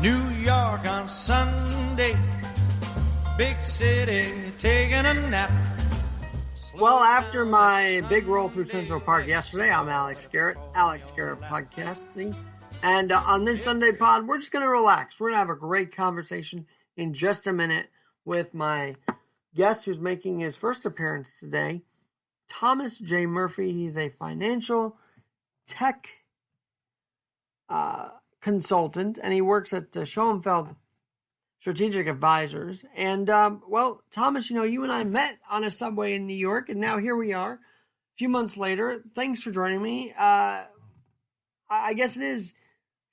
New York on Sunday, big city taking a nap. Well, after my big roll through Central Park yesterday, I'm Alex Garrett Podcasting. And on this Sunday pod, we're just going to relax. We're going to have a great conversation in just a minute with my guest who's making his first appearance today, Thomas J. Murphy. He's a financial tech consultant, and he works at Schoenfeld Strategic Advisors. And, well, Thomas, you and I met on a subway in New York, and now here we are, a few months later. Thanks for joining me. I guess it is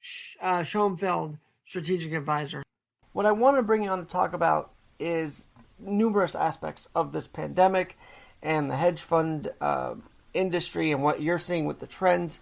Schoenfeld Strategic Advisor. What I want to bring you on to talk about is numerous aspects of this pandemic and the hedge fund industry and what you're seeing with the trends.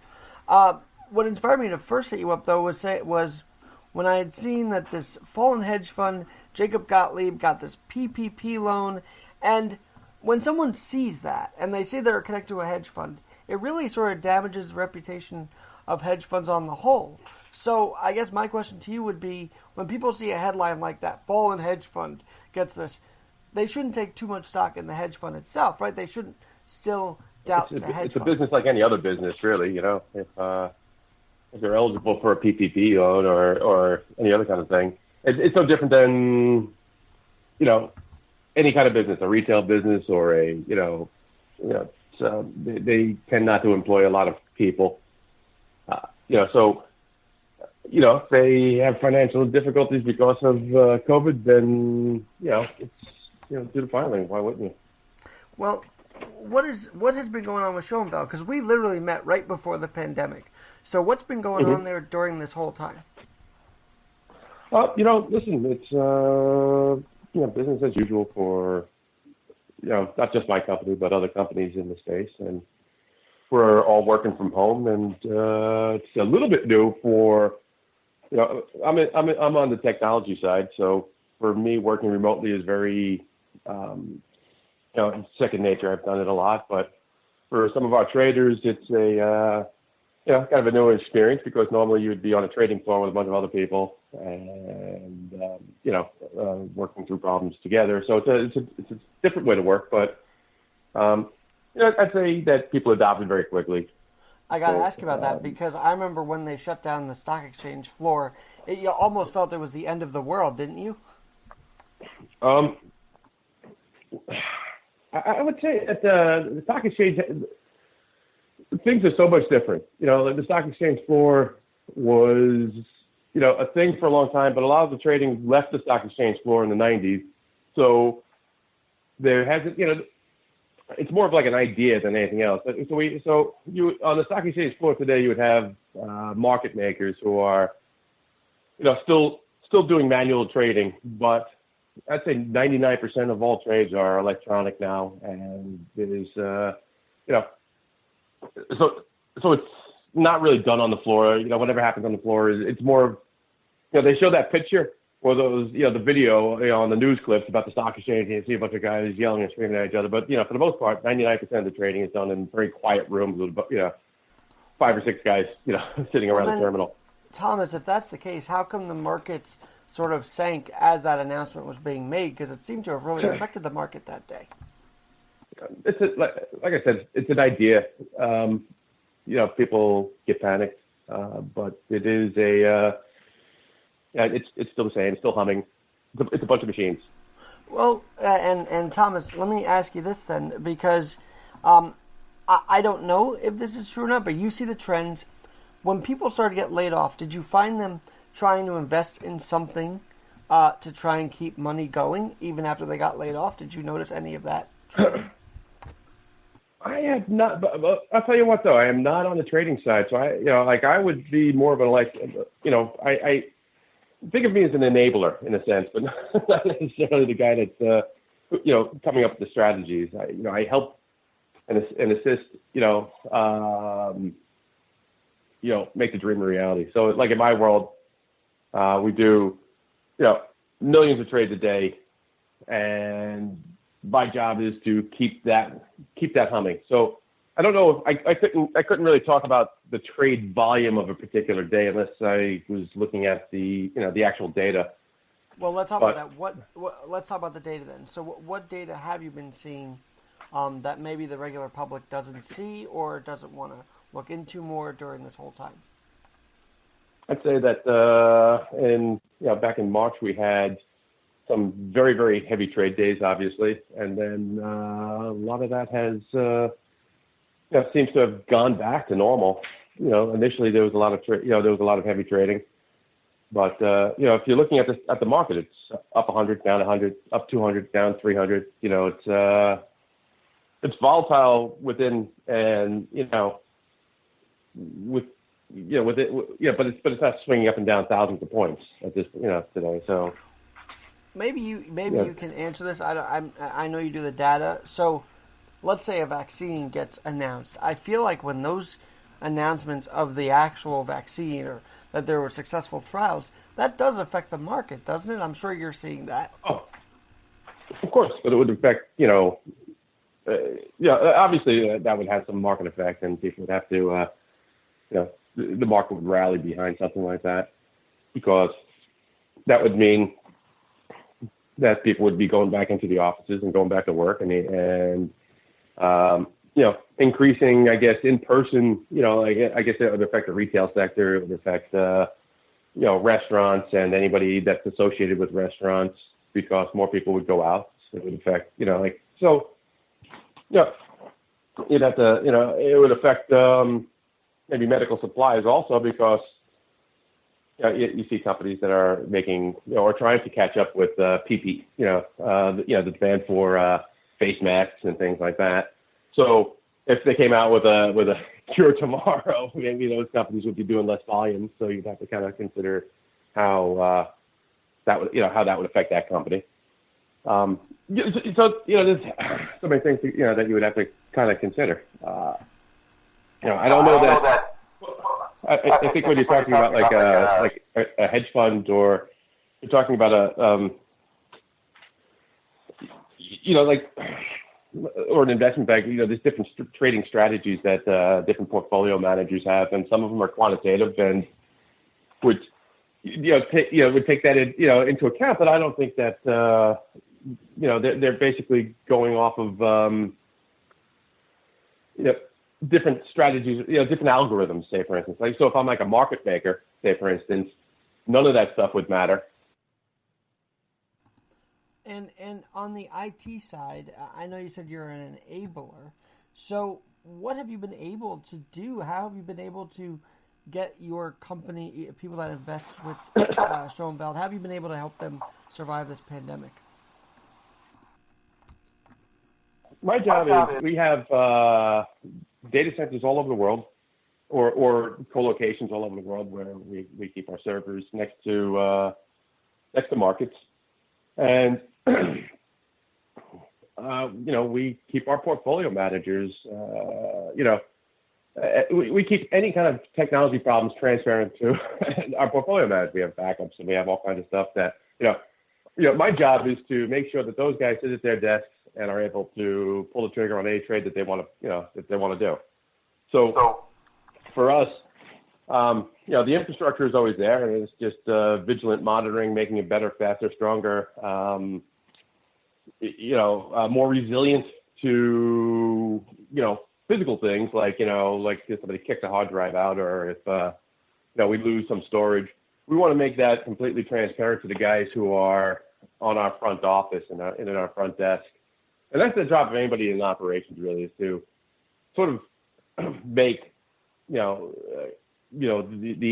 What inspired me to first hit you up, though, was when I had seen that this fallen hedge fund, Jacob Gottlieb, got this PPP loan. And when someone sees that and they say they're connected to a hedge fund, it really sort of damages the reputation of hedge funds on the whole. So I guess my question to you would be, when people see a headline like that, fallen hedge fund gets this, they shouldn't take too much stock in the hedge fund itself, right? They shouldn't still doubt the hedge fund. It's a business like any other business, really. If they're eligible for a PPP loan or any other kind of thing, it's no different than, any kind of business, a retail business or they tend not to employ a lot of people. If they have financial difficulties because of COVID, then, do the filing. Why wouldn't you? Well, what has been going on with Schoenfeld? Because we literally met right before the pandemic. So what's been going on there during this whole time? Well, listen, it's, business as usual for, not just my company, but other companies in the space. And we're all working from home, and it's a little bit new for, I'm on the technology side. So for me, working remotely is very, second nature. I've done it a lot, but for some of our traders, it's a, kind of a new experience, because normally you would be on a trading floor with a bunch of other people and, working through problems together. So it's a different way to work, but, I'd say that people adopted very quickly. I got to ask you about that, because I remember when they shut down the stock exchange floor, you almost felt it was the end of the world, didn't you? I would say at the stock exchange, things are so much different. The stock exchange floor was, a thing for a long time, but a lot of the trading left the stock exchange floor in the 90s. So there hasn't, it's more of like an idea than anything else. So you on the stock exchange floor today, you would have market makers who are, still doing manual trading, but I'd say 99% of all trades are electronic now, and there's, so it's not really done on the floor. Whatever happens on the floor it's more of, they show that picture or those, the video, on the news clips about the stock exchange, and you see a bunch of guys yelling and screaming at each other. But, for the most part, 99% of the trading is done in very quiet rooms with, 5 or 6 guys, sitting around the terminal. Thomas, if that's the case, how come the markets sort of sank as that announcement was being made? Because it seemed to have really affected the market that day. Like I said, it's an idea. People get panicked, but it is it's still the same. It's still humming. It's a bunch of machines. Well, and Thomas, let me ask you this then, because I don't know if this is true or not, but you see the trends. When people started to get laid off, did you find them trying to invest in something to try and keep money going even after they got laid off? Did you notice any of that? I have not, but I'll tell you what, though, I am not on the trading side. So I would be more of I think of me as an enabler in a sense, but not necessarily the guy that's, coming up with the strategies. I help and assist, make the dream a reality. So like in my world, we do, millions of trades a day, and my job is to keep that humming. So I don't know. I couldn't really talk about the trade volume of a particular day unless I was looking at the actual data. Well, let's talk about that. Let's talk about the data then. So, what data have you been seeing that maybe the regular public doesn't see or doesn't want to look into more during this whole time? I'd say that back in March we had some very, very heavy trade days, obviously, and then a lot of that has seems to have gone back to normal. Initially there was a lot of heavy trading, but if you're looking at the market, it's up 100, down 100, up 200, down 300. It's volatile within, and but it's not swinging up and down thousands of points at this today. So maybe you can answer this. I know you do the data. So let's say a vaccine gets announced. I feel like when those announcements of the actual vaccine or that there were successful trials, that does affect the market, doesn't it? I'm sure you're seeing that. Oh, of course, but it would affect obviously that would have some market effect, and people would have to the market would rally behind something like that, because that would mean that people would be going back into the offices and going back to work and increasing, I guess, in person. I guess it would affect the retail sector. It would affect restaurants and anybody that's associated with restaurants, because more people would go out. It would affect you'd have to it would affect maybe medical supplies also, because you see companies that are making or trying to catch up with PP, the demand for face masks and things like that. So if they came out with a cure tomorrow, maybe those companies would be doing less volume. So you'd have to kind of consider how that would affect that company. So there's so many things that you would have to kind of consider. I don't know that. I think when you're talking about like a hedge fund, or you're talking about or an investment bank, there's different trading strategies that different portfolio managers have, and some of them are quantitative and would take that into account. But I don't think that they're basically going off of different strategies, different algorithms, say, for instance. So if I'm like a market maker, say, for instance, none of that stuff would matter. And on the IT side, I know you said you're an enabler. So what have you been able to do? How have you been able to get your company, people that invest with Schoenfeld, how have you been able to help them survive this pandemic? My job is, we have data centers all over the world, or co-locations all over the world, where we keep our servers next to markets, and we keep our portfolio managers. We keep any kind of technology problems transparent to our portfolio managers. We have backups, and we have all kinds of stuff that my job is to make sure that those guys sit at their desks and are able to pull the trigger on any trade that they want to do. So for us, the infrastructure is always there, and it's just vigilant monitoring, making it better, faster, stronger, more resilient to physical things like if somebody kicks a hard drive out, or if we lose some storage. We want to make that completely transparent to the guys who are on our front office and in our front desk. And that's the job of anybody in operations, really, is to sort of make, the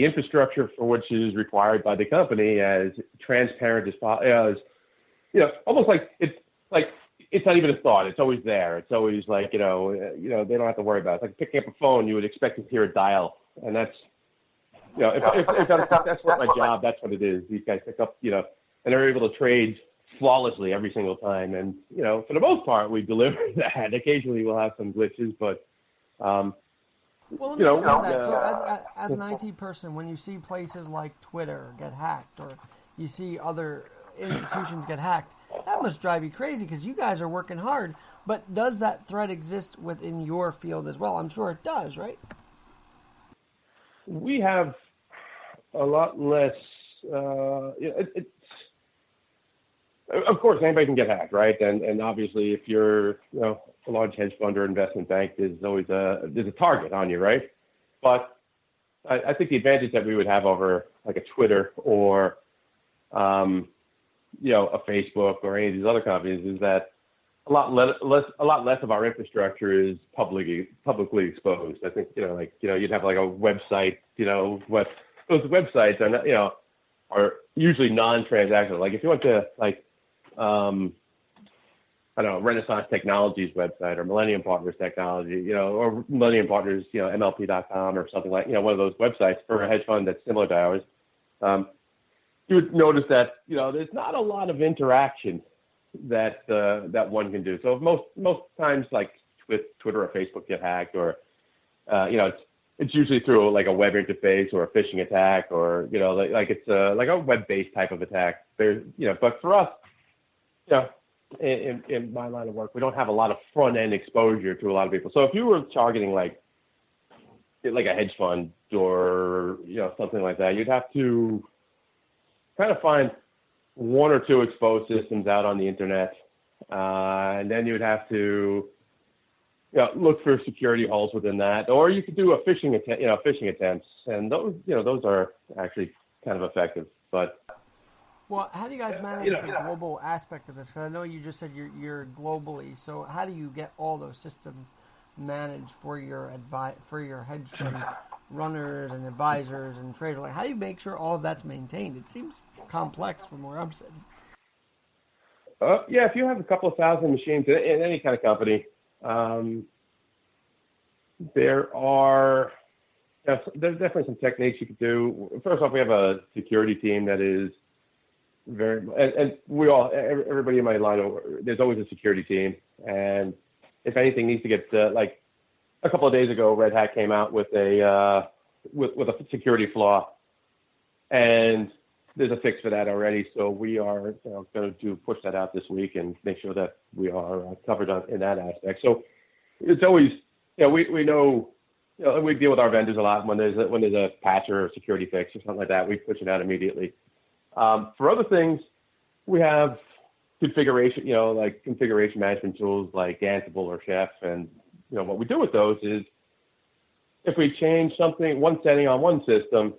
infrastructure for which is required by the company as transparent as possible. Almost like it's not even a thought. It's always there. It's always like, they don't have to worry about it. It's like picking up a phone, you would expect to hear a dial. And that's, if that's what my job, that's what it is. These guys pick up, and they're able to trade flawlessly every single time. And, for the most part, we deliver that. Occasionally we'll have some glitches, but, well, let me ask you that. So as an IT person, when you see places like Twitter get hacked, or you see other institutions get hacked, that that must drive you crazy because you guys are working hard. But does that threat exist within your field as well? I'm sure it does, right? We have a lot less. Of course, anybody can get hacked, right? And obviously, if you're a large hedge fund or investment bank, there's always there's a target on you, right? But I think the advantage that we would have over like a Twitter or a Facebook or any of these other companies is that a lot less of our infrastructure is publicly exposed. I think you'd have like a website. Those websites are not, are usually non-transactional. Like if you went to Renaissance Technologies website or Millennium Partners Technology, or Millennium Partners, MLP.com or something like, one of those websites for a hedge fund that's similar to ours, you would notice that, there's not a lot of interaction that one can do. So most times, like with Twitter or Facebook get hacked, or it's usually through like a web interface or a phishing attack, or it's like a web-based type of attack. But for us, in my line of work, we don't have a lot of front-end exposure to a lot of people. So if you were targeting like a hedge fund or something like that, you'd have to kind of find one or two exposed systems out on the internet, and then you would have to look for security holes within that, or you could do a phishing attempts, and those are actually kind of effective. But well, how do you guys manage the global aspect of this? Because I know you just said you're globally, so how do you get all those systems managed for your hedge fund runners and advisors and traders? Like, how do you make sure all of that's maintained? It seems complex from where I'm sitting. If you have a couple of thousand machines in any kind of company, there's definitely some techniques you could do. First off, we have a security team that is and everybody in my line, there's always a security team. And if anything needs to get, like a couple of days ago, Red Hat came out with a security flaw, and there's a fix for that already. So we are going to push that out this week and make sure that we are covered in that aspect. So it's always, we know, we deal with our vendors a lot. When there's a patch or a security fix or something like that, we push it out immediately. For other things, we have configuration, like configuration management tools like Ansible or Chef. And, what we do with those is if we change one setting on one system,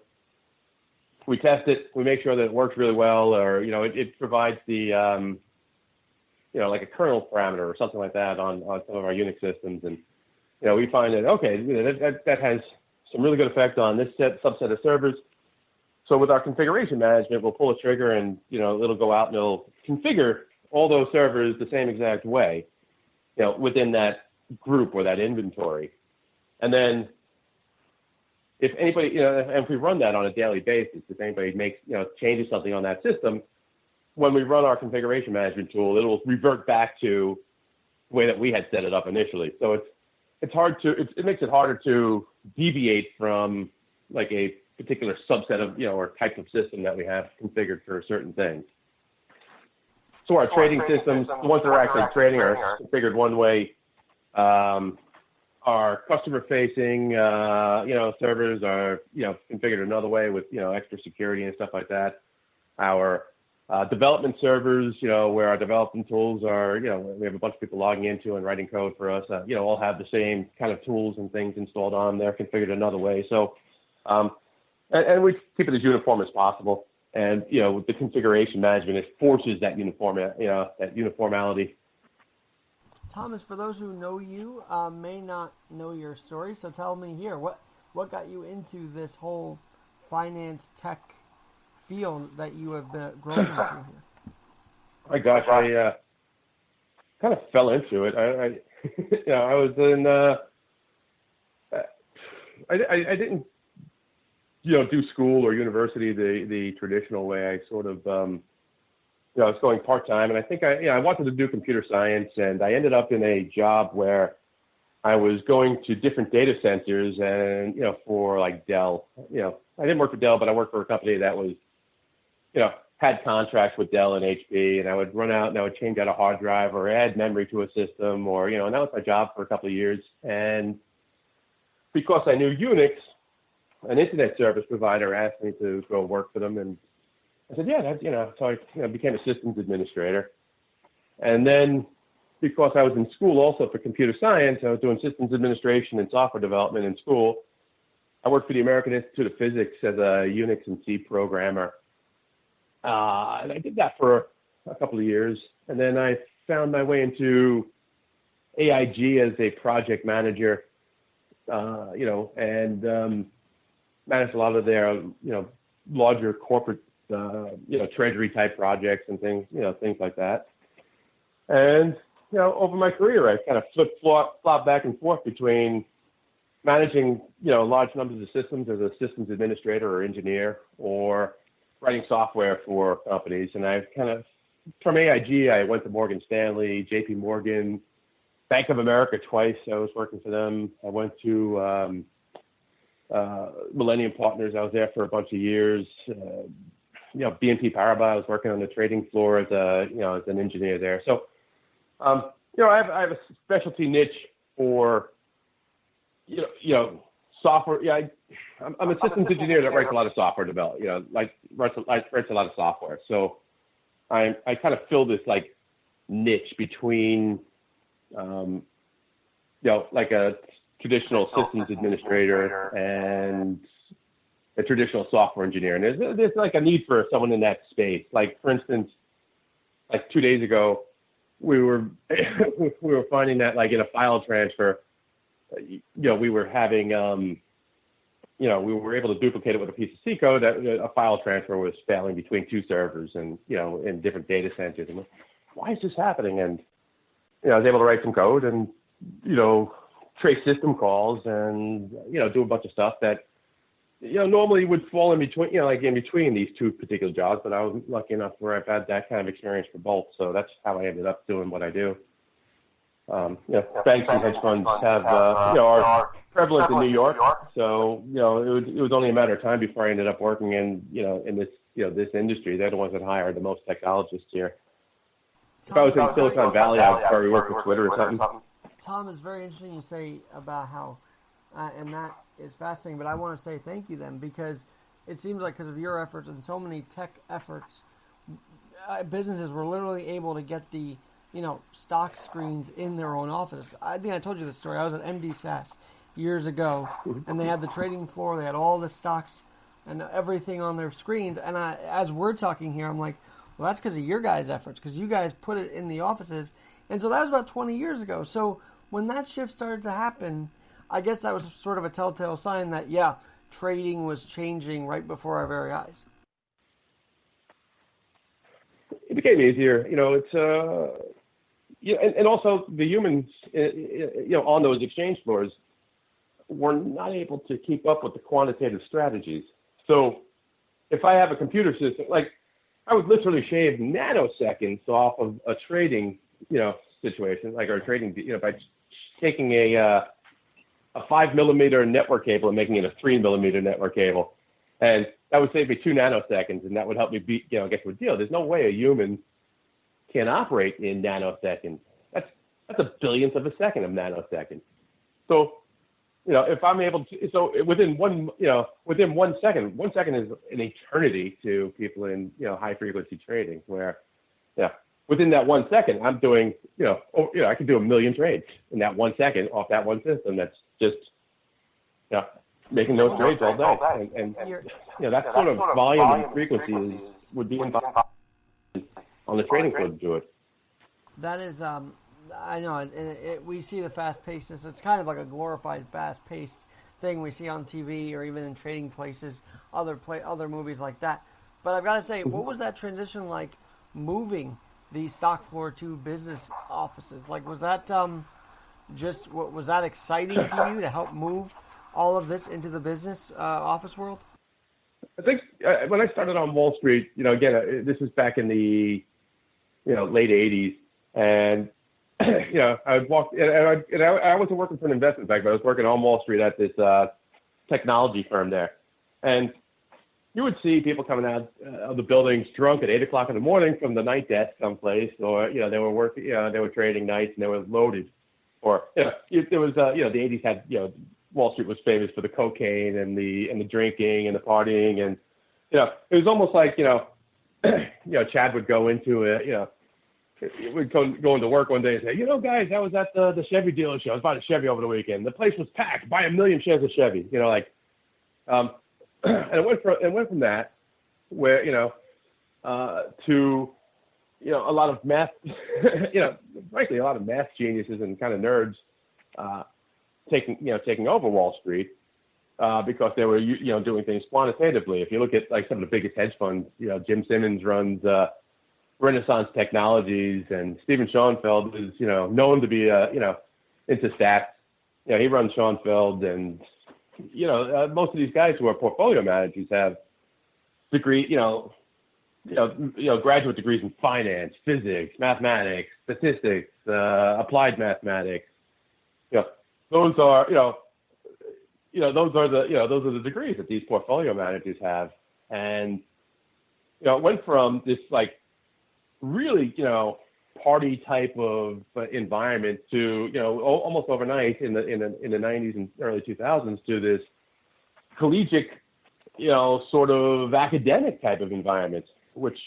we test it, we make sure that it works really well, or, it provides the, like a kernel parameter or something like that on some of our Unix systems. And, we find that, okay, that has some really good effect on this subset of servers. So with our configuration management, we'll pull a trigger and, it'll go out and it'll configure all those servers the same exact way, within that group or that inventory. And then if anybody, and if we run that on a daily basis, if anybody makes, changes something on that system, when we run our configuration management tool, it'll revert back to the way that we had set it up initially. So it makes it harder to deviate from like a particular subset of, or type of system that we have configured for certain things. So our trading systems, the ones that are actually trading, are configured one way. Our customer-facing, servers are, configured another way with, extra security and stuff like that. Our development servers, where our development tools are, we have a bunch of people logging into and writing code for us, all have the same kind of tools and things installed on. They're configured another way. So, and we keep it as uniform as possible. And, with the configuration management, it forces that uniformity. Thomas, for those who know you, may not know your story, so tell me here, what got you into this whole finance tech field that you have grown into here? My gosh, I kind of fell into it. I was in, I didn't, do school or university the traditional way. I sort of, I was going part-time, and I think I wanted to do computer science, and I ended up in a job where I was going to different data centers and, for like Dell, I didn't work for Dell, but I worked for a company that was, had contracts with Dell and HP, and I would run out and I would change out a hard drive or add memory to a system, or and that was my job for a couple of years. And because I knew Unix, an internet service provider asked me to go work for them, and I said, yeah, so I became a systems administrator. And then because I was in school also for computer science, I was doing systems administration and software development in school. I worked for the American Institute of Physics as a Unix and C programmer. And I did that for a couple of years. And then I found my way into AIG as a project manager, and managed a lot of their, larger corporate, treasury type projects and things, things like that. And, over my career, I kind of flop back and forth between managing, large numbers of systems as a systems administrator or engineer, or writing software for companies. And I've kind of, from AIG, I went to Morgan Stanley, JP Morgan, Bank of America twice. I was working for them. I went to Millennium Partners. I was there for a bunch of years. BNP Paribas. I was working on the trading floor as as an engineer there. So, I have a specialty niche for, software. Yeah, I'm a systems engineer that writes a lot of software development. Writes a lot of software. So, I kind of fill this like niche between, like a traditional systems administrator and a traditional software engineer. And there's like a need for someone in that space. Like, for instance, like 2 days ago, we were finding that, like, in a file transfer, we were having, we were able to duplicate it with a piece of C code. That a file transfer was failing between two servers and, in different data centers. And why is this happening? And, I was able to write some code and, trace system calls and, do a bunch of stuff that, normally would fall in between, in between these two particular jobs. But I was lucky enough where I've had that kind of experience for both. So that's how I ended up doing what I do. Banks and hedge funds have, are prevalent in New York. So, it was only a matter of time before I ended up working in, in this, this industry. They're the ones that hire the most technologists here. If I was in Silicon Valley, I'd probably work with Twitter or something. Tom, it's very interesting you say about how, and that is fascinating, but I want to say thank you then, because it seems like because of your efforts and so many tech efforts, businesses were literally able to get the, stock screens in their own office. I think I told you this story. I was at MD SaaS years ago, and they had the trading floor, they had all the stocks and everything on their screens, and as we're talking here, I'm like, well, that's because of your guys' efforts, because you guys put it in the offices. And so that was about 20 years ago. So when that shift started to happen, I guess that was sort of a telltale sign that, trading was changing right before our very eyes. It became easier. It's, and also the humans, on those exchange floors were not able to keep up with the quantitative strategies. So if I have a computer system, like, I would literally shave nanoseconds off of a trading, situation, like our trading, by taking a 5 millimeter network cable and making it a 3 millimeter network cable. And that would save me 2 nanoseconds, and that would help me get to a deal. There's no way a human can operate in nanoseconds. That's a billionth of a second of nanosecond. So, if I'm able to, so within 1 second, 1 second is an eternity to people in, high frequency trading, where, within that 1 second, I'm doing, I could do 1 million trades in that 1 second off that one system. That's just, making those trades all day. And that sort of volume and frequency would be impossible on the trading floor to do it. That is, I know, we see the fast-pacedness. It's kind of like a glorified fast-paced thing we see on TV or even in trading places, other movies like that. But I've got to say, what was that transition like, moving the stock floor to business offices? Like, was that was that exciting to you to help move all of this into the business office world? I think when I started on Wall Street, again, this is back in the, late 80s, and I would walk, and I wasn't working for an investment bank, but I was working on Wall Street at this technology firm there. And you would see people coming out of the buildings drunk at 8 o'clock in the morning from the night desk someplace, or they were working, they were trading nights and they were loaded, or there was the 80s had Wall Street was famous for the cocaine and the drinking and the partying, and it was almost like Chad would go into would go into work one day and say, guys, I was at the Chevy dealership. I was buying a Chevy over the weekend. The place was packed. Buy 1 million shares of Chevy. And it went from that, where to a lot of math, frankly, a lot of math geniuses and kind of nerds taking over Wall Street because they were doing things quantitatively. If you look at like some of the biggest hedge funds, Jim Simmons runs Renaissance Technologies, and Stephen Schoenfeld is known to be into stats. He runs Schoenfeld, and most of these guys who are portfolio managers have graduate degrees in finance, physics, mathematics, statistics, applied mathematics. Those are the degrees that these portfolio managers have, and it went from this like really party type of environment to almost overnight in the 90s and early 2000s to this collegiate sort of academic type of environment, which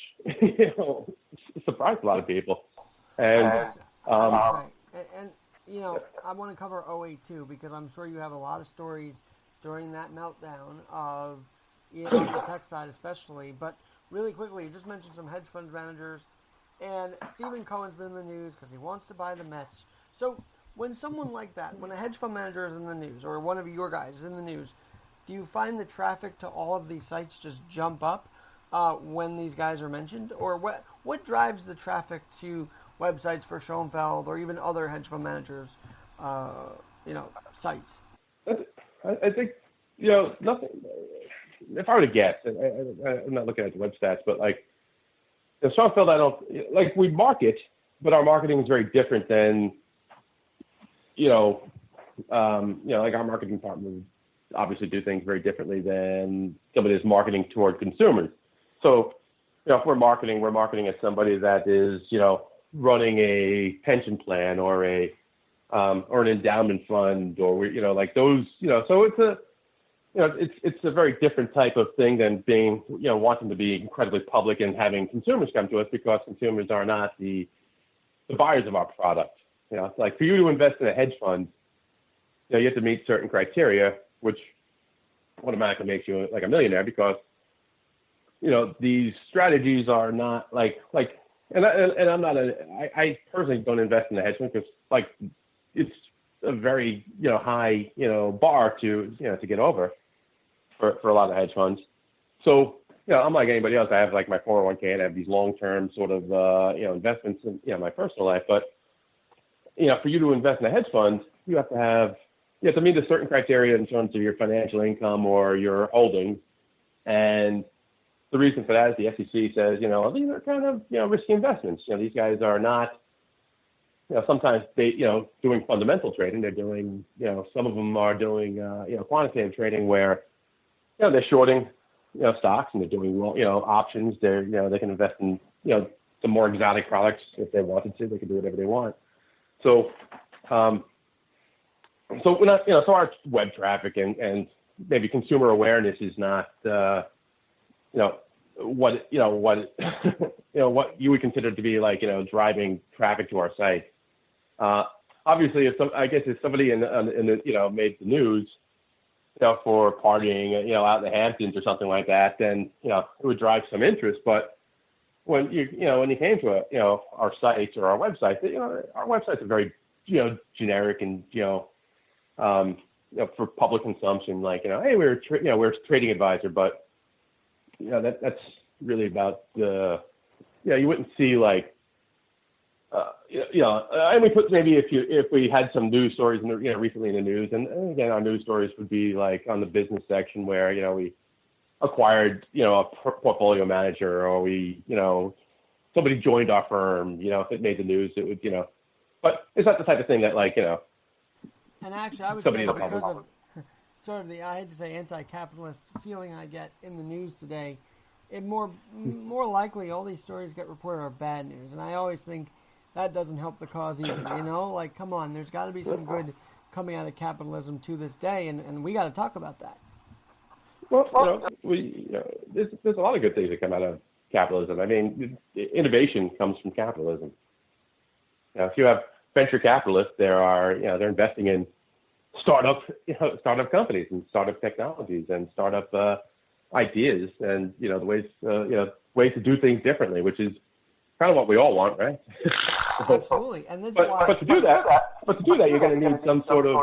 surprised a lot of people. And right. And I want to cover '08 too, because I'm sure you have a lot of stories during that meltdown of the tech side especially. But really quickly, you just mentioned some hedge fund managers. And Stephen Cohen's been in the news because he wants to buy the Mets. So when someone like that, when a hedge fund manager is in the news, or one of your guys is in the news, do you find the traffic to all of these sites just jump up when these guys are mentioned? Or what drives the traffic to websites for Schoenfeld or even other hedge fund managers, sites? I think, nothing. If I were to guess, I'm not looking at the web stats, but like, Schoenfeld, we market, but our marketing is very different than, like our marketing department obviously do things very differently than somebody that's marketing toward consumers. So, if we're marketing as somebody that is, running a pension plan or an endowment fund, or like those, so it's a, it's a very different type of thing than being, wanting to be incredibly public and having consumers come to us, because consumers are not the buyers of our product. It's like for you to invest in a hedge fund, you have to meet certain criteria, which automatically makes you like a millionaire, because, these strategies are not and I'm not I personally don't invest in the hedge fund because it's a very, high, bar to get over for a lot of hedge funds. So, I'm like anybody else. I have like my 401k and I have these long-term sort of, investments in, my personal life. But, for you to invest in a hedge fund, you have to meet a certain criteria in terms of your financial income or your holdings. And the reason for that is the SEC says, these are kind of, risky investments. These guys are not, sometimes they, doing fundamental trading. They're doing, some of them are doing, quantitative trading where, they're shorting, stocks, and they're doing, options. They're, they can invest in, some more exotic products if they wanted to. They can do whatever they want. So, so we're not, so our web traffic and maybe consumer awareness is not, what what you would consider to be like, driving traffic to our site. Obviously, if somebody in the, made the news, for partying, out in the Hamptons or something like that, then, it would drive some interest. But when you came to our site or our website, our websites are very, generic and, for public consumption, like, hey, we're a trading advisor, but, that's really about the, you wouldn't see like, and we put maybe if we had some news stories, recently in the news, and again, our news stories would be like on the business section where, we acquired, a portfolio manager, or we, somebody joined our firm, if it made the news, it would, but it's not the type of thing that like, And actually, I would say sort of I hate to say anti-capitalist feeling I get in the news today, it more likely all these stories get reported are bad news, and I always think that doesn't help the cause either. You know, like come on, there's got to be some good coming out of capitalism to this day, and we got to talk about that. Well, there's a lot of good things that come out of capitalism. I mean, innovation comes from capitalism. If you have venture capitalists, they're investing in startup companies and startup technologies and startup ideas and the ways to do things differently, which is kind of what we all want, right? Absolutely, and this is why. But to do that, you're going to need some sort of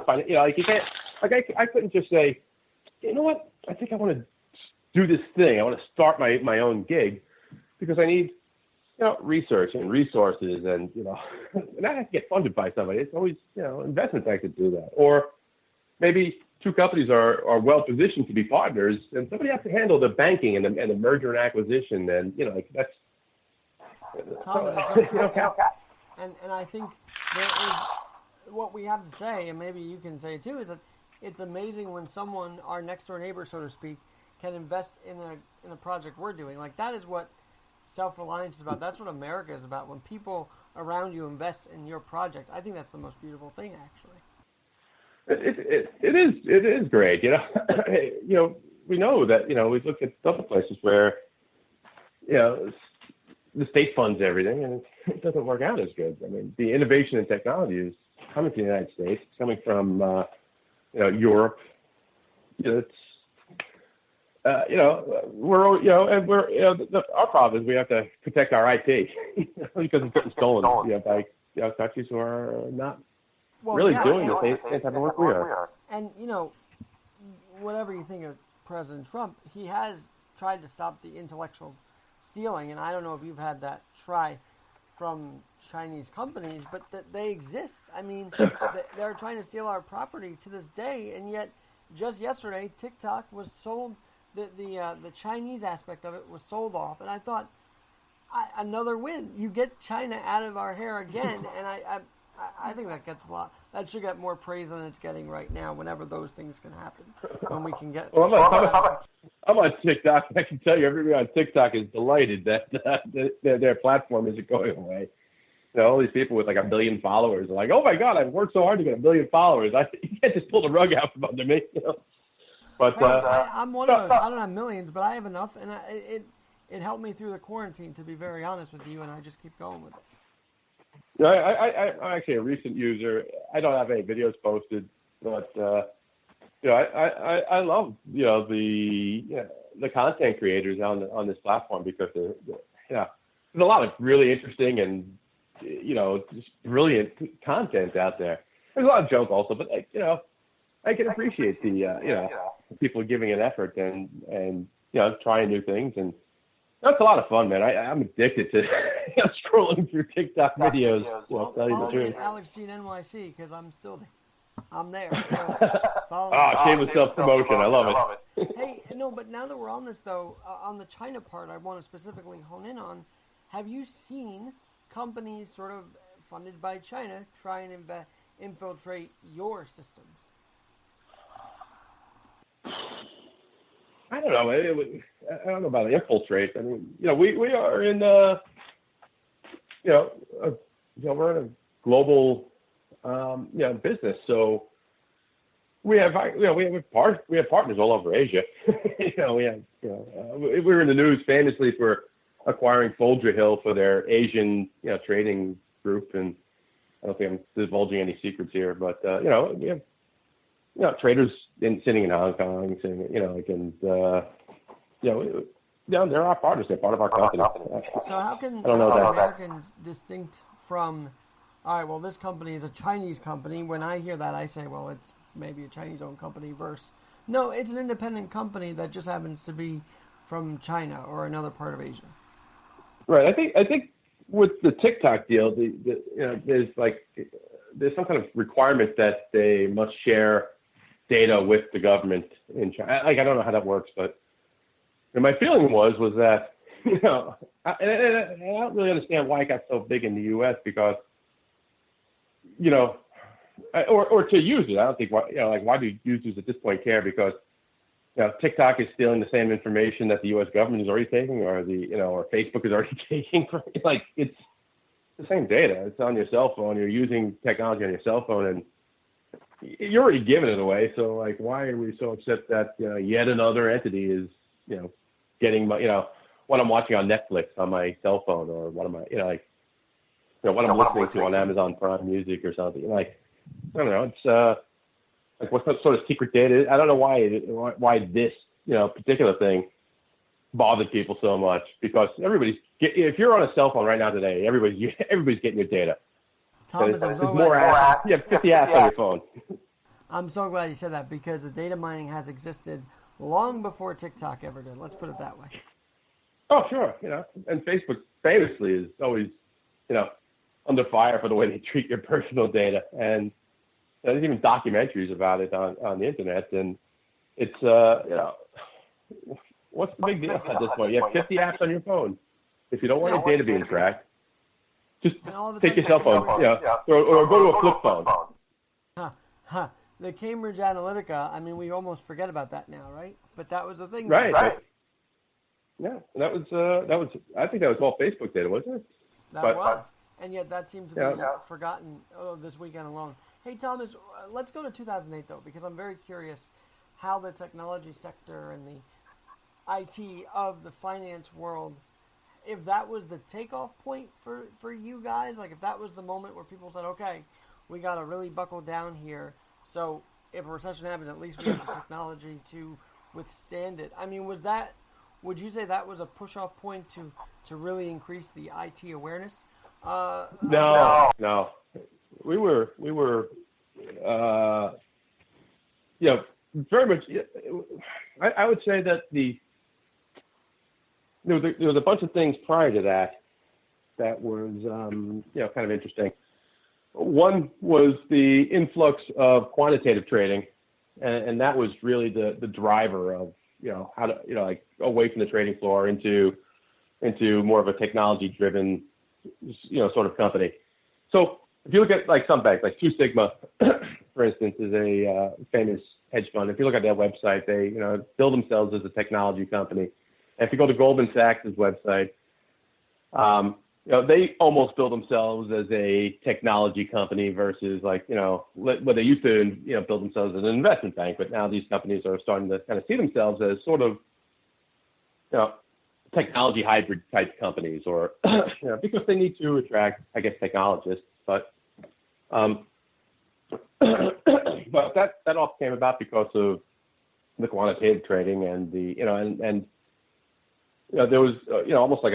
like you can't, like I couldn't just say, you know what, I think I want to do this thing. I want to start my own gig because I need research and resources and and I have to get funded by somebody. It's always investment banks that do that, or maybe two companies are well positioned to be partners, and somebody has to handle the banking and the merger and acquisition, and that's. Thomas, and I think there is what we have to say, and maybe you can say it too, is that it's amazing when someone, our next door neighbor, so to speak, can invest in a project we're doing. Like that is what self-reliance is about. That's what America is about. When people around you invest in your project, I think that's the most beautiful thing, actually. It is great. We know that we've looked at other places where the state funds everything, and it doesn't work out as good. I mean, the innovation and technology is coming from the United States. It's coming from Europe. Our problem is we have to protect our IP because it's getting stolen by countries who are not doing the same type of work we are. And whatever you think of President Trump, he has tried to stop the intellectual stealing, and I don't know if you've had that try from Chinese companies, but that they exist. I mean, they're trying to steal our property to this day, and yet just yesterday, TikTok was sold. The Chinese aspect of it was sold off, and I thought, another win. You get China out of our hair again, and I think that gets a lot. That should get more praise than it's getting right now. Whenever those things can happen, when we can get. Well, I'm on TikTok. I can tell you, everybody on TikTok is delighted that their platform isn't going away. All these people with like 1 billion followers are like, oh my God, I've worked so hard to get 1 billion followers. You can't just pull the rug out from under me. But I'm one of those. I don't have millions, but I have enough, and it helped me through the quarantine. To be very honest with you, and I just keep going with it. I'm actually a recent user. I don't have any videos posted, but I love the content creators on this platform because there's a lot of really interesting and just brilliant content out there. There's a lot of junk also, but I can appreciate the people giving an effort and trying new things, and that's a lot of fun, man. I'm addicted to scrolling through TikTok videos. Well, tell you the truth. Alex Gene NYC because I'm there. So shameless self-promotion. I love it. Hey, no, but now that we're on this though, on the China part, I want to specifically hone in on. Have you seen companies sort of funded by China try and infiltrate your systems? I don't know. I don't know about infiltrate. I mean, we are in, we're in a global, business. So we have partners all over Asia. We were in the news famously for acquiring Folger Hill for their Asian, trading group, and I don't think I'm divulging any secrets here, but we have traders sitting in Hong Kong, they're our partners. They're part of our company. So how can Americans distinct from, all right, well, this company is a Chinese company. When I hear that, I say, well, it's maybe a Chinese-owned company versus, no, it's an independent company that just happens to be from China or another part of Asia. Right. I think with the TikTok deal, there's some kind of requirement that they must share data with the government in China. I don't know how that works, but my feeling was that I don't really understand why it got so big in the U.S. because or to use it. I don't think why do users at this point care? Because TikTok is stealing the same information that the U.S. government is already taking, or or Facebook is already taking. Like it's the same data. It's on your cell phone. You're using technology on your cell phone, and you're already giving it away. So like, why are we so upset that yet another entity is getting what I'm watching on Netflix on my cell phone, or what am I what I'm listening to on Amazon Prime Music or something. Like, I don't know. It's like what sort of secret data? I don't know why this particular thing bothered people so much, because if you're on a cell phone right now today, everybody's getting your data. Thomas, there's more apps. You have 50 apps on your phone. I'm so glad you said that, because the data mining has existed long before TikTok ever did. Let's put it that way. Oh, sure. And Facebook famously is always, under fire for the way they treat your personal data. And there's even documentaries about it on the internet. And it's, what's the big deal at this point? You have 50 apps on your phone. If you don't want your data being tracked, just take your cell phone, or go to a flip phone. The Cambridge Analytica, I mean, we almost forget about that now, right? But that was the thing. Right. Yeah, that was. I think that was all Facebook data, wasn't it? That was, and yet that seemed to be forgotten this weekend alone. Hey, Thomas, let's go to 2008 though, because I'm very curious how the technology sector and the IT of the finance world, if that was the takeoff point for you guys, like if that was the moment where people said, okay, we got to really buckle down here. So if a recession happens, at least we have the technology to withstand it. I mean, would you say that was a push-off point to really increase the IT awareness? No. We were very much. I would say that there was a bunch of things prior to that was kind of interesting. One was the influx of quantitative trading, and that was really the driver of how to away from the trading floor into more of a technology-driven sort of company. So if you look at like some banks, like Two Sigma, for instance, is a famous hedge fund. If you look at their website, they bill themselves as a technology company. And if you go to Goldman Sachs' website, they almost bill themselves as a technology company versus what they used to build themselves as an investment bank. But now these companies are starting to kind of see themselves as sort of technology hybrid type companies, or because they need to attract, I guess, technologists. But but that all came about because of the quantitative trading and the there was almost like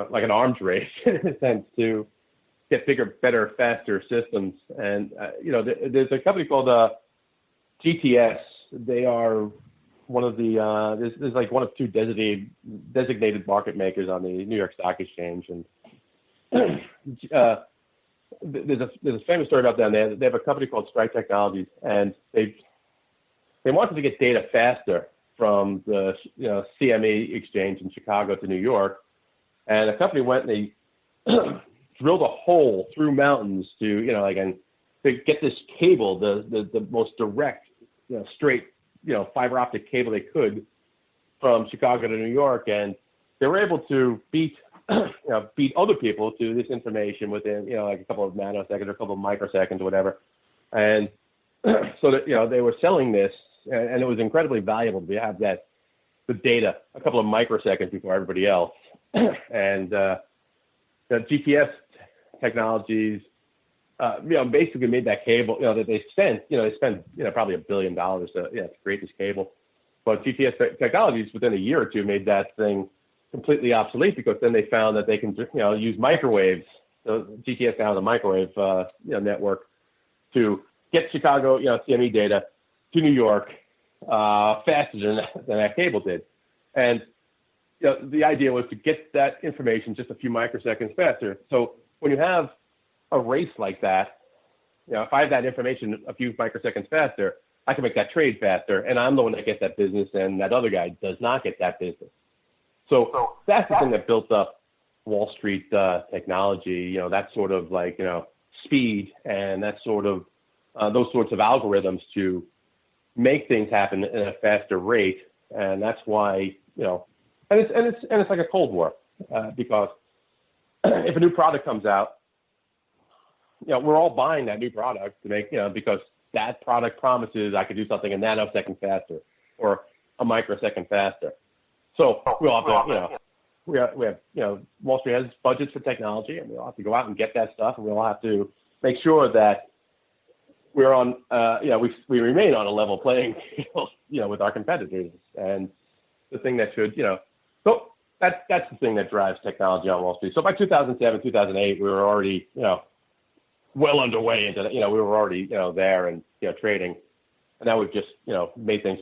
like an arms race in a sense to get bigger, better, faster systems. And there's a company called GTS. They are one of the there's like one of two designated market makers on the New York Stock Exchange, and there's a famous story about them. They have a company called Strike Technologies, and they wanted to get data faster from the CME exchange in Chicago to New York, and the company went and they drilled a hole through mountains to and to get this cable, the most direct straight fiber optic cable they could from Chicago to New York, and they were able to beat other people to this information within like a couple of nanoseconds or a couple of microseconds or whatever. And so that they were selling this, and it was incredibly valuable to have the data a couple of microseconds before everybody else. And the GPS technologies basically made that cable that they spent probably $1 billion to create this cable. But GPS technologies within a year or two made that thing completely obsolete, because then they found that they can use microwaves. So GTS now has a microwave network to get Chicago CME data to New York faster than that cable did. And the idea was to get that information just a few microseconds faster. So when you have a race like that, if I have that information a few microseconds faster, I can make that trade faster, and I'm the one that gets that business, and that other guy does not get that business. So that's the thing that built up Wall Street technology, that sort of speed and that sort of those sorts of algorithms to make things happen at a faster rate. And that's why, and it's like a Cold War, because if a new product comes out, we're all buying that new product to make, because that product promises I could do something a nanosecond faster or a microsecond faster. So we'll have to, we have, Wall Street has budgets for technology, and we'll have to go out and get that stuff, and we'll have to make sure that we're on, we remain on a level playing field, with our competitors. And the thing that should, so that's the thing that drives technology on Wall Street. So by 2007, 2008, we were already, well underway into, we were already, there and, trading. And now we've just, made things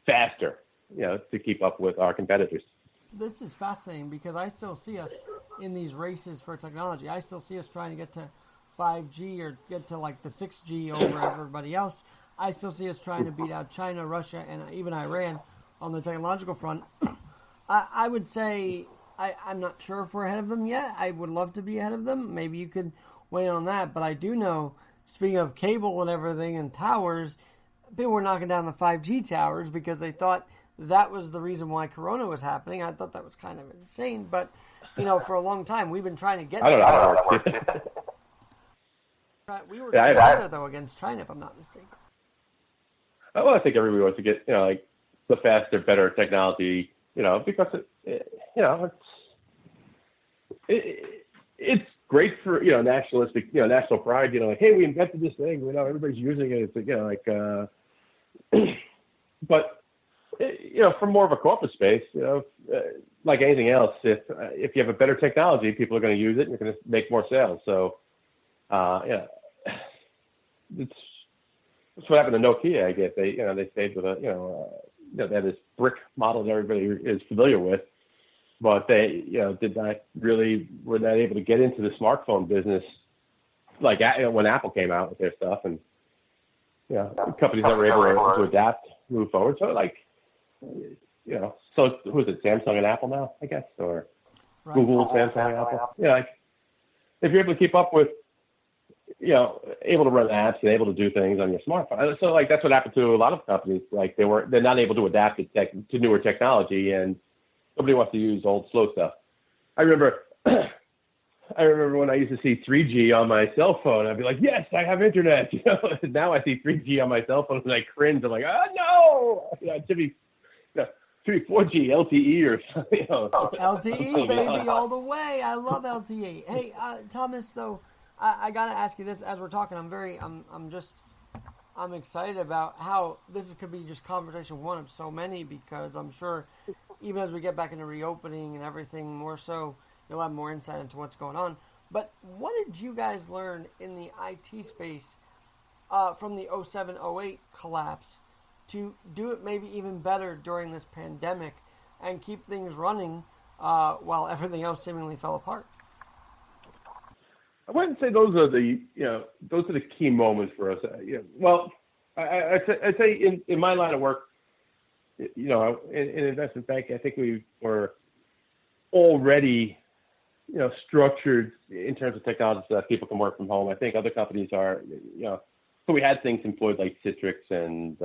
faster, to keep up with our competitors. This is fascinating because I still see us in these races for technology. I still see us trying to get to 5G or get to like the 6G over everybody else. I still see us trying to beat out China, Russia, and even Iran on the technological front. I would say I'm not sure if we're ahead of them yet. I would love to be ahead of them. Maybe you could weigh in on that. But I do know, speaking of cable and everything and towers, people were knocking down the 5G towers because they thought that was the reason why Corona was happening. I thought that was kind of insane. But, for a long time, we've been trying to get I don't know how that works. We were together, though, against China, if I'm not mistaken. Well, I think everybody wants to get, like the faster, better technology, because it's great for, nationalistic, national pride, like, hey, we invented this thing, everybody's using it. It's, but, from more of a corporate space, like anything else, if you have a better technology, people are going to use it and you're going to make more sales. So, that's what happened to Nokia, I guess. They stayed with they had this brick model that everybody is familiar with, but they, were not able to get into the smartphone business like when Apple came out with their stuff, and companies that were able to adapt, move forward. So so who is it? Samsung and Apple now, I guess, or right. Google, Samsung, and Apple. If you're able to keep up with, able to run apps and able to do things on your smartphone. So that's what happened to a lot of companies. Like they're not able to adapt to newer technology, and nobody wants to use old slow stuff. I remember when I used to see 3G on my cell phone, I'd be like, yes, I have internet. Now I see 3G on my cell phone and I cringe. I'm like, oh no, it should be 4G, LTE or something. LTE, baby, all the way. I love LTE. Hey, Thomas, though, I gotta ask you this as we're talking. I'm excited about how this could be just conversation one of so many, because I'm sure even as we get back into reopening and everything more so, you'll have more insight into what's going on. But what did you guys learn in the IT space from the 07-08 collapse to do it maybe even better during this pandemic and keep things running while everything else seemingly fell apart? I wouldn't say those are the key moments for us. Well, I'd say in my line of work, in investment banking, I think we were already, structured in terms of technology so that people can work from home. I think other companies are, so we had things employed like Citrix and,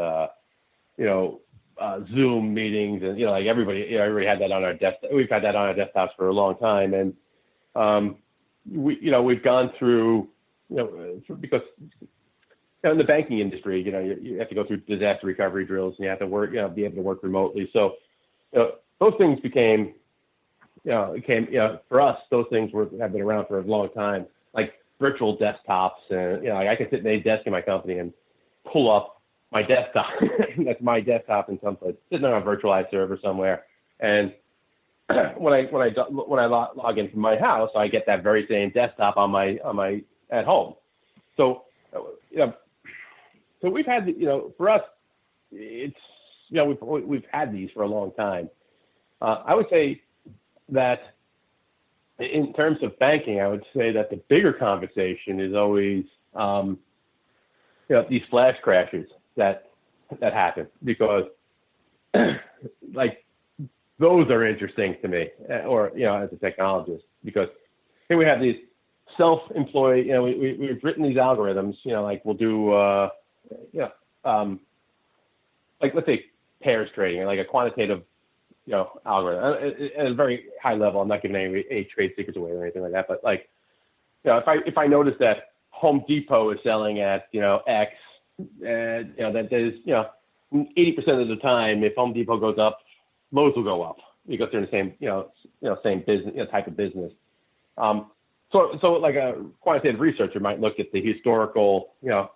Zoom meetings, and like everybody had that on our desktop. We've had that on our desktops for a long time, and we've gone through, because in the banking industry, you have to go through disaster recovery drills, and you have to work, be able to work remotely. So, those things became, for us, those things have been around for a long time, like virtual desktops, and I can sit in a desk in my company and pull up my desktop. That's my desktop in some place, sitting on a virtualized server somewhere, and when I log into my house, I get that very same desktop on my at home. So, so we've had, for us, it's, we've had these for a long time. I would say that in terms of banking, I would say that the bigger conversation is always, these flash crashes that happen, because like, those are interesting to me, or, as a technologist, because here we have these self-employed, we've written these algorithms, like we'll do, like let's say pairs trading, like a quantitative, algorithm at a very high level. I'm not giving any trade secrets away or anything like that, but like, if I notice that Home Depot is selling at, X, and, that there's, 80% of the time, if Home Depot goes up, Lowe's will go up because they're in the same, same business, type of business. So like a quantitative researcher might look at the historical,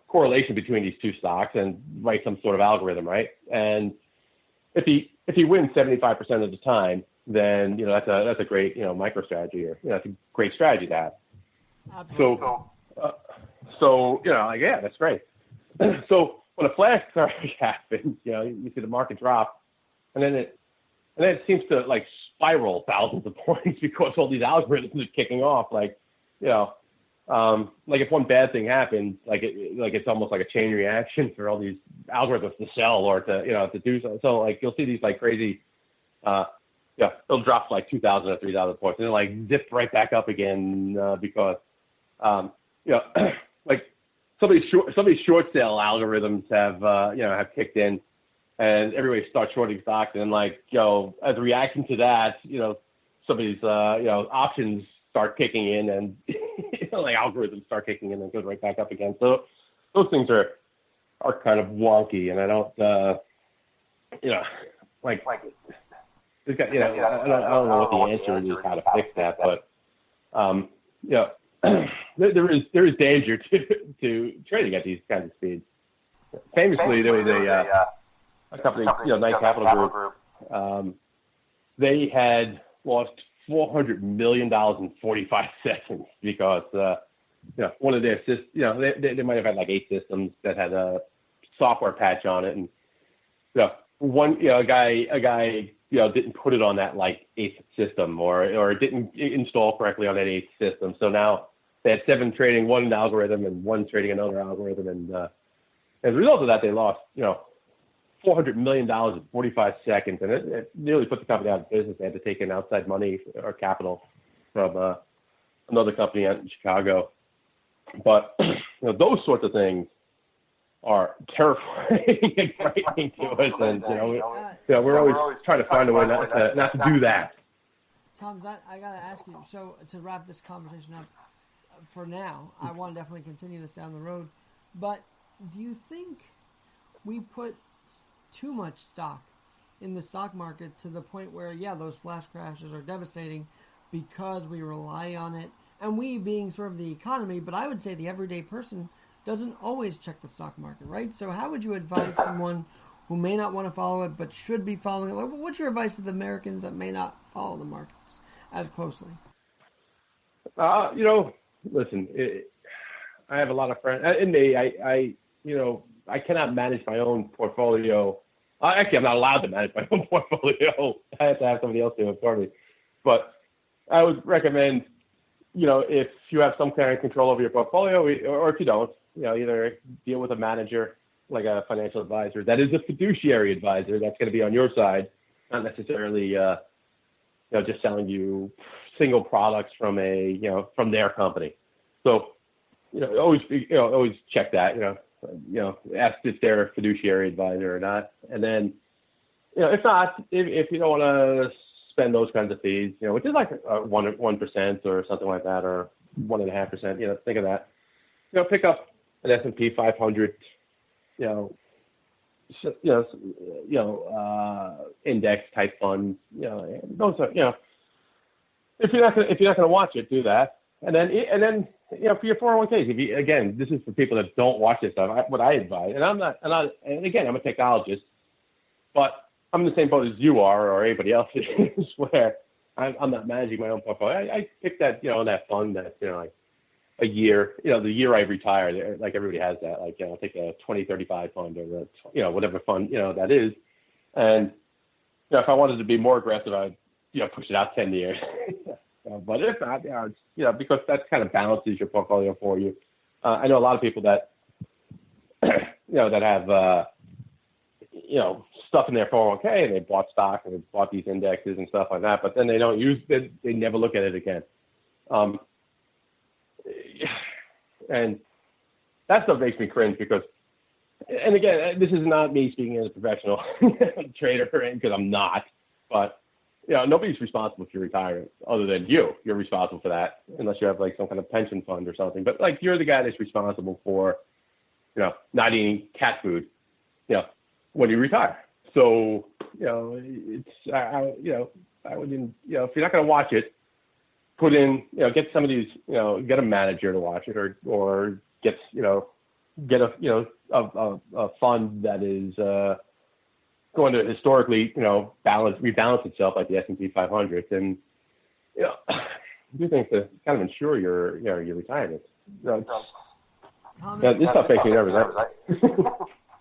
correlation between these two stocks and write some sort of algorithm, right? And if he wins 75% of the time, then that's a great micro strategy, or that's a great strategy to have. Absolutely. So that's great. So when a flash crash happens, you see the market drop, and then it seems to like spiral thousands of points because all these algorithms are kicking off. Like, like if one bad thing happens, it's almost like a chain reaction for all these algorithms to sell or to do so. So like you'll see these like crazy, they'll drop like 2,000 or 3,000 points and then like zip right back up again because, like some of these short sale algorithms have kicked in, and everybody starts shorting stocks, and like as a reaction to that, some of these options start kicking in, and like algorithms start kicking in and goes right back up again. So those things are kind of wonky, and I don't like it's got, I don't know what the answer is how to fix that, but there is danger to trading at these kinds of speeds. Famously, there was a company, Knight Capital Group. They had lost $400 million in 45 seconds because one of their systems, they might have had like 8 systems that had a software patch on it, and a guy didn't put it on that like 8th system, or it didn't install correctly on that 8th system. So now they had 7 trading one algorithm and 1 trading another algorithm, and as a result of that, they lost $400 million in 45 seconds, and it nearly put the company out of business. They had to take in outside money or capital from another company out in Chicago. But those sorts of things are terrifying and frightening to us, and we're always trying to find a way not to do that. Tom, I got to ask you, so to wrap this conversation up for now, I want to definitely continue this down the road, but do you think we put too much stock in the stock market to the point where, those flash crashes are devastating because we rely on it, and we being sort of the economy, but I would say the everyday person doesn't always check the stock market, right? So how would you advise someone who may not want to follow it but should be following it? What's your advice to the Americans that may not follow the markets as closely? Listen, I have a lot of friends. In me, I cannot manage my own portfolio. Actually, I'm not allowed to manage my own portfolio. I have to have somebody else do it for me. But I would recommend, if you have some kind of control over your portfolio, or if you don't, either deal with a manager, like a financial advisor that is a fiduciary advisor that's going to be on your side, not necessarily, just selling you single products from from their company. So, always check that, ask if they're a fiduciary advisor or not. And then, if not, if you don't want to spend those kinds of fees, which is like 1% or something like that, or 1.5%, think of that. Pick up an S&P 500, index type fund. Those are, if you're not going to watch it, do that. And then for your 401ks, again, this is for people that don't watch this stuff. What I advise, and again, I'm a technologist, but I'm in the same boat as you are or anybody else is, where I'm not managing my own portfolio. I pick that, that fund that, like a year, the year I retire, like everybody has that, like, I'll take a 2035 fund or whatever fund, that is. And, if I wanted to be more aggressive, I'd, push it out 10 years. But if not, because that kind of balances your portfolio for you. I know a lot of people that, that have, stuff in their 401k, and they bought stock and they bought these indexes and stuff like that, but then they don't use it. They never look at it again. and that stuff makes me cringe because, and again, this is not me speaking as a professional trader, because I'm not, but nobody's responsible for your retirement other than you. You're responsible for that, unless you have like some kind of pension fund or something. But like, you're the guy that's responsible for, not eating cat food, when you retire. So, it's, I wouldn't, if you're not going to watch it, put in, get some of these, get a manager to watch it, or get a fund that is going to historically, rebalance itself like the S&P 500, and I do think to kind of ensure your retirement. Thomas, this stuff makes me nervous.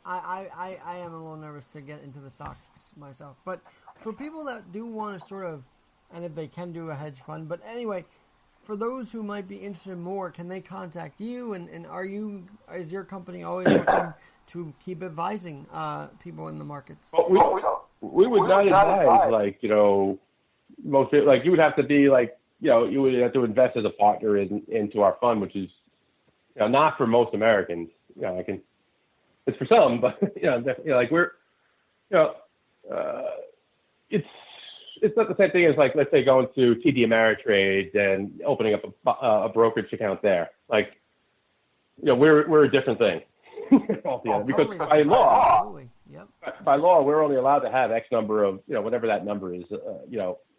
I am a little nervous to get into the stocks myself, but for people that do want to sort of, and if they can do a hedge fund, but anyway, for those who might be interested more, can they contact you? And is your company always looking to keep advising people in the markets? Well, we would not advise, like, most people, like, you would have to be like, you would have to invest as a partner into our fund, which is, not for most Americans. It's for some, but like we're, it's not the same thing as, like, let's say going to TD Ameritrade and opening up a brokerage account there. Like, we're a different thing. Because by law, yep. by law, we're only allowed to have X number of, whatever that number is,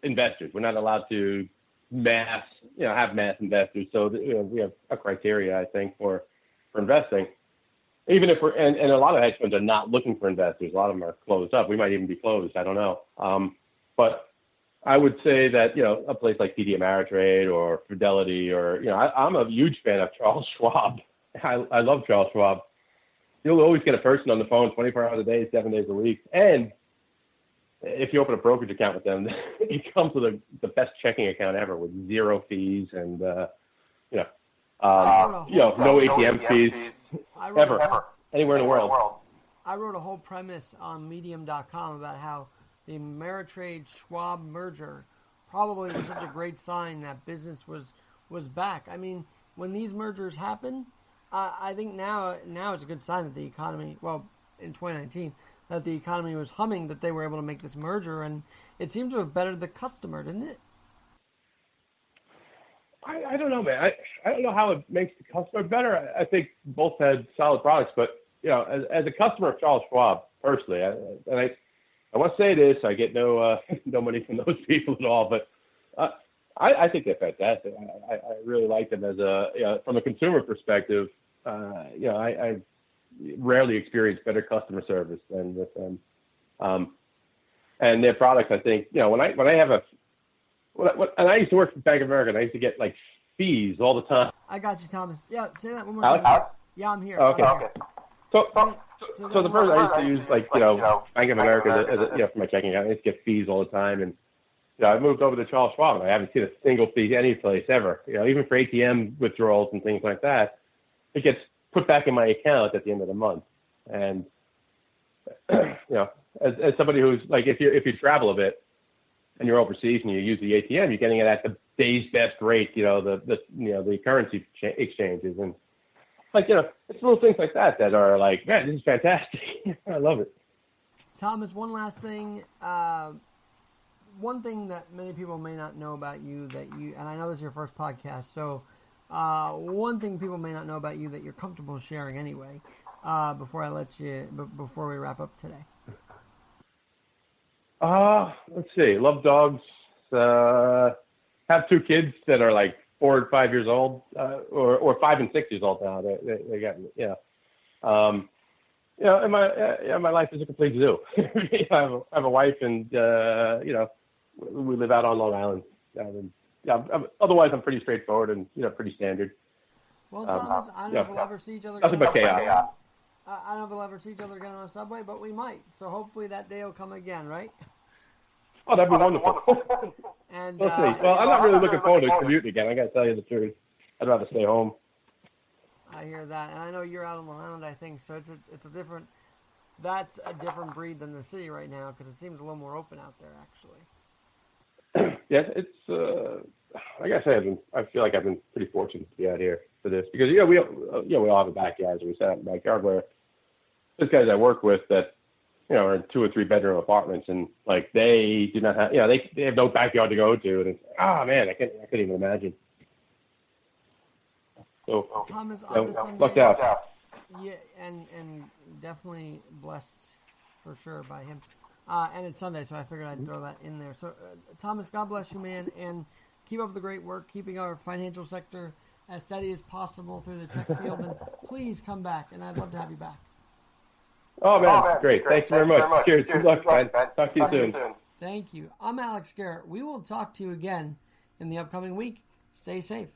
investors. We're not allowed to have mass investors. So, we have a criteria, I think, for investing. Even if and a lot of hedge funds are not looking for investors. A lot of them are closed up. We might even be closed. I don't know. But I would say that, a place like TD Ameritrade or Fidelity, or, I'm a huge fan of Charles Schwab. I love Charles Schwab. You'll always get a person on the phone 24 hours a day, 7 days a week. And if you open a brokerage account with them, it comes with the best checking account ever with zero fees and, no ATM fees ever, anywhere in the world. I wrote a whole premise on Medium.com about how the Ameritrade-Schwab merger probably was such a great sign that business was back. I mean, when these mergers happen, I think now it's a good sign that the economy, well, in 2019, that the economy was humming, that they were able to make this merger, and it seemed to have bettered the customer, didn't it? I don't know, man. I don't know how it makes the customer better. I think both had solid products, but, as a customer of Charles Schwab, personally, I want to say this, I get no money from those people at all, but I think they're fantastic. I really like them as from a consumer perspective. I rarely experience better customer service than with them. And their products, I think, when I have and I used to work for Bank of America, and I used to get like fees all the time. I got you, Thomas. Yeah, say that one more Alex? time. Yeah, I'm here. Okay. I'm here. So the first I used to use, like, Bank of America as for my checking account. I used to get fees all the time, and I moved over to Charles Schwab, and I haven't seen a single fee any place ever. Even for ATM withdrawals and things like that, it gets put back in my account at the end of the month. And as somebody who's like, if you travel a bit and you're overseas and you use the ATM, you're getting it at the day's best rate. The currency exchanges, and like, it's little things like that are like, man, this is fantastic. I love it. Thomas, one last thing. One thing that many people may not know about you and I know this is your first podcast, so one thing people may not know about you that you're comfortable sharing anyway, before we wrap up today. Let's see. Love dogs. Have two kids that are like 4 and 5 years old, or 5 and 6 years old now. They got, and my life is a complete zoo. I have a wife, and we live out on Long Island. Otherwise, I'm pretty straightforward and pretty standard. Well, Thomas, I don't know if we'll ever see each other. Nothing but chaos. I don't know if we'll ever see each other again on a subway, but we might. So hopefully that day will come again, right? Oh, that'd be wonderful. And we'll see. Well, I'm not really looking forward to commuting again. I got to tell you the truth. I'd rather stay home. I hear that, and I know you're out on Long Island, I think. So it's a different. That's a different breed than the city right now, because it seems a little more open out there, actually. Yes, it's like I said, I feel like I've been pretty fortunate to be out here for this because we all have a backyard, and we set up in the backyard where those guys I work with that are in 2 or 3 bedroom apartments, and like they do not have they have no backyard to go to, and it's man, I couldn't even imagine. So Thomas, on this Sunday, lucked out. Yeah, and definitely blessed for sure by him. And it's Sunday, so I figured I'd throw that in there. So, Thomas, God bless you, man, and keep up the great work, keeping our financial sector as steady as possible through the tech field. And please come back, and I'd love to have you back. Oh, man, great. Thanks very much. Cheers. Good luck, man. Talk to you soon. Thank you. I'm Alex Garrett. We will talk to you again in the upcoming week. Stay safe.